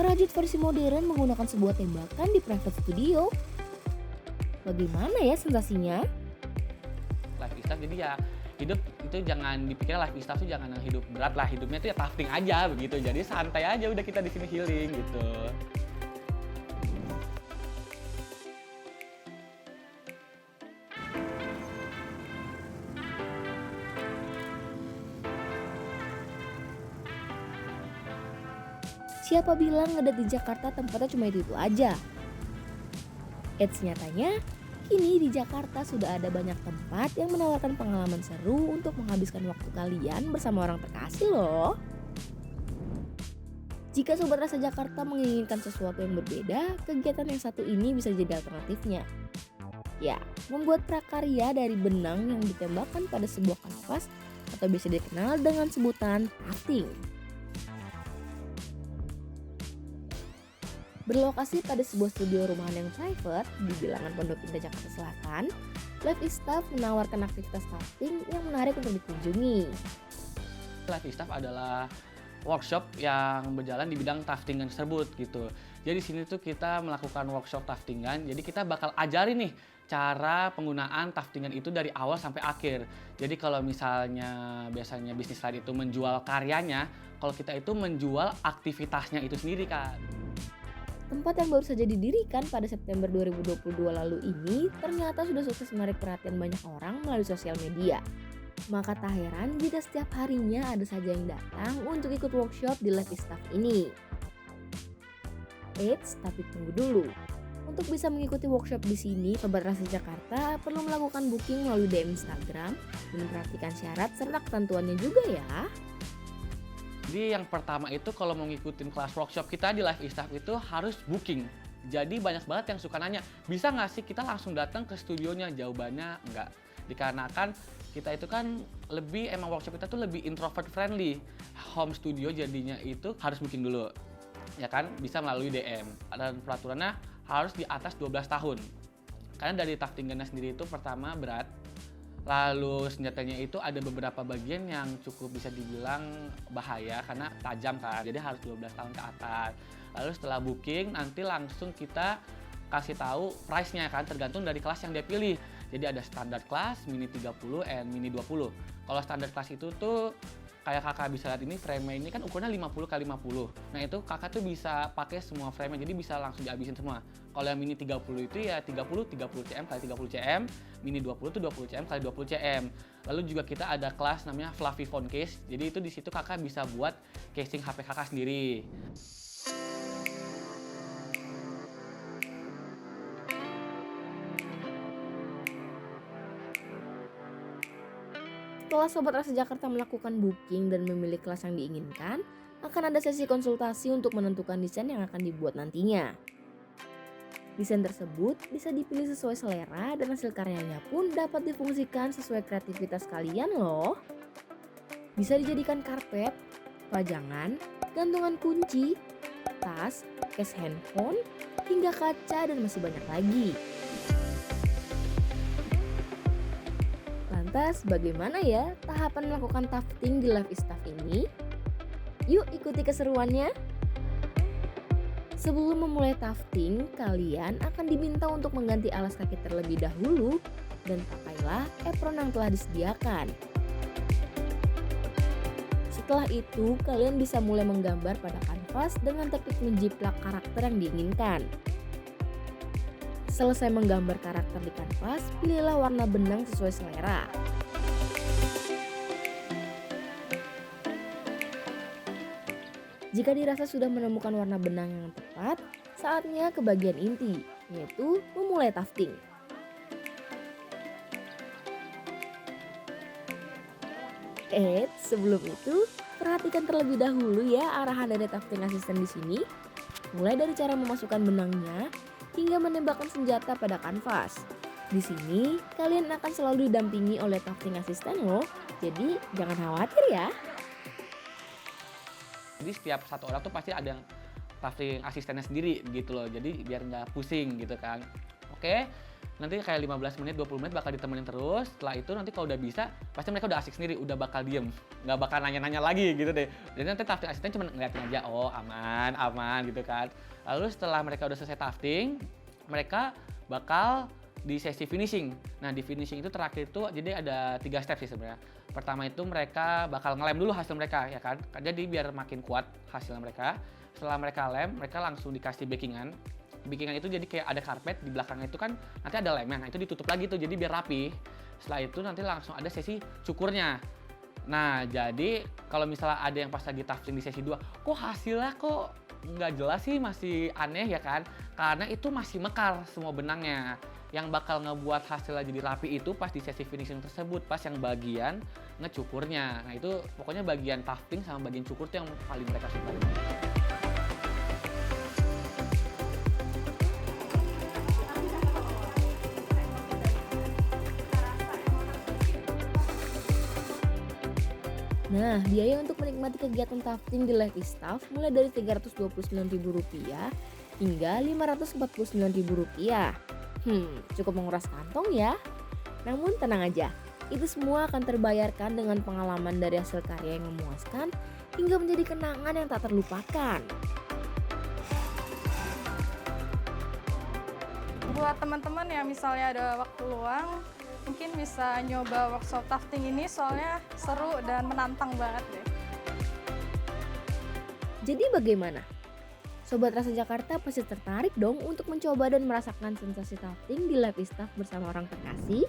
ngerajut versi modern menggunakan sebuah tembakan di private studio. Bagaimana ya sensasinya? Life is tough, jadi ya hidup itu jangan dipikir life is tough tuh jangan yang hidup berat lah, hidupnya itu ya tafting aja begitu. Jadi santai aja udah kita di sini healing gitu. Siapa bilang ngedate di Jakarta tempatnya cuma itu aja? Eits, nyatanya kini di Jakarta sudah ada banyak tempat yang menawarkan pengalaman seru untuk menghabiskan waktu kalian bersama orang terkasih loh. Jika Sobat Rasa Jakarta menginginkan sesuatu yang berbeda, kegiatan yang satu ini bisa jadi alternatifnya. Ya, membuat prakarya dari benang yang ditembakkan pada sebuah kanvas atau biasa dikenal dengan sebutan tafting. Berlokasi pada sebuah studio rumahan yang private di bilangan Pondok Indah, Jakarta Selatan, Life is Tough menawarkan aktivitas tafting yang menarik untuk dikunjungi. Life is tough adalah workshop yang berjalan di bidang taftingan tersebut gitu. Jadi di sini tuh kita melakukan workshop taftingan. Jadi kita bakal ajarin nih cara penggunaan taftingan itu dari awal sampai akhir. Jadi kalau misalnya biasanya bisnis lain itu menjual karyanya, kalau kita itu menjual aktivitasnya itu sendiri, Kak. Tempat yang baru saja didirikan pada September 2022 lalu ini ternyata sudah sukses menarik perhatian banyak orang melalui sosial media. Maka tak heran jika setiap harinya ada saja yang datang untuk ikut workshop di Life is Tough ini. Eits, tapi tunggu dulu. Untuk bisa mengikuti workshop di sini, Sobat Rasa Jakarta perlu melakukan booking melalui DM Instagram dan memperhatikan syarat serta ketentuannya juga ya. Jadi yang pertama itu kalau mau ngikutin kelas workshop kita di Life is Tough itu harus booking. Jadi banyak banget yang suka nanya, bisa nggak sih kita langsung datang ke studionya? Jawabannya enggak. Dikarenakan kita itu kan emang workshop kita tuh lebih introvert friendly. Home studio jadinya itu harus booking dulu. Ya kan, bisa melalui DM. Dan peraturannya harus di atas 12 tahun. Karena dari taftingannya sendiri itu pertama berat. Lalu senjatanya itu ada beberapa bagian yang cukup bisa dibilang bahaya karena tajam kan. Jadi harus 12 tahun ke atas. Lalu setelah booking nanti langsung kita kasih tahu price-nya kan tergantung dari kelas yang dia pilih. Jadi ada standar kelas, mini 30 and mini 20. Kalau standar kelas itu tuh kayak kakak bisa lihat ini frame-nya ini kan ukurannya 50 x 50. Nah itu kakak tuh bisa pakai semua frame-nya jadi bisa langsung dihabisin semua. Kalau yang mini 30 itu ya 30 cm x 30 cm, mini 20 tuh 20 cm x 20 cm. Lalu juga kita ada kelas namanya fluffy phone case. Jadi itu di situ kakak bisa buat casing HP kakak sendiri. Setelah Sobat Rasa Jakarta melakukan booking dan memilih kelas yang diinginkan, akan ada sesi konsultasi untuk menentukan desain yang akan dibuat nantinya. Desain tersebut bisa dipilih sesuai selera dan hasil karyanya pun dapat difungsikan sesuai kreativitas kalian loh. Bisa dijadikan karpet, pajangan, gantungan kunci, tas, case handphone, hingga kaca dan masih banyak lagi. Lantas bagaimana ya tahapan melakukan tafting di Life is Tough ini? Yuk ikuti keseruannya. Sebelum memulai tafting, kalian akan diminta untuk mengganti alas kaki terlebih dahulu dan pakailah apron yang telah disediakan. Setelah itu, kalian bisa mulai menggambar pada kanvas dengan teknik menjiplak karakter yang diinginkan. Selesai menggambar karakter di kanvas, pilihlah warna benang sesuai selera. Jika dirasa sudah menemukan warna benang yang tepat, saatnya ke bagian inti, yaitu memulai tafting. Sebelum itu, perhatikan terlebih dahulu ya arahan dari tafting asisten di sini. Mulai dari cara memasukkan benangnya hingga menembakkan senjata pada kanvas. Di sini, kalian akan selalu didampingi oleh tafting asisten loh. Jadi, jangan khawatir ya. Jadi setiap satu orang tuh pasti ada yang tafting asistennya sendiri gitu loh. Jadi biar nggak pusing gitu kan. pakai. Nanti kayak 15 menit, 20 menit bakal ditemenin terus. Setelah itu nanti kalau udah bisa, pasti mereka udah asik sendiri, udah bakal diem. Nggak bakal nanya-nanya lagi gitu deh. Jadi nanti tafting asisten cuma ngeliatin aja, oh aman, aman gitu kan. Lalu setelah mereka udah selesai tafting, mereka bakal di sesi finishing. Nah di finishing itu terakhir itu jadi ada 3 step sih sebenarnya. Pertama itu mereka bakal ngelem dulu hasil mereka ya kan. Jadi biar makin kuat hasil mereka. Setelah mereka lem, mereka langsung dikasih backingan. Backingan itu jadi kayak ada karpet di belakangnya itu kan nanti ada lemnya. Nah itu ditutup lagi tuh jadi biar rapi. Setelah itu nanti langsung ada sesi cukurnya. Nah jadi kalau misalnya ada yang pas lagi tafting di sesi 2, kok hasilnya kok nggak jelas sih, masih aneh ya kan? Karena itu masih mekar semua benangnya. Yang bakal ngebuat hasilnya jadi rapi itu pas di sesi finishing tersebut, pas yang bagian ngecukurnya. Nah itu pokoknya bagian tufting sama bagian cukur tuh yang paling mereka suka. Nah, biaya untuk menikmati kegiatan tufting di Live is Tough mulai dari Rp329.000 hingga Rp549.000. Cukup menguras kantong ya. Namun tenang aja, itu semua akan terbayarkan dengan pengalaman dari hasil karya yang memuaskan hingga menjadi kenangan yang tak terlupakan. Buat teman-teman yang misalnya ada waktu luang, mungkin bisa nyoba workshop tufting ini soalnya seru dan menantang banget deh. Jadi bagaimana? Sobat Rasa Jakarta pasti tertarik dong untuk mencoba dan merasakan sensasi tufting di Live is Tough bersama orang terkasih?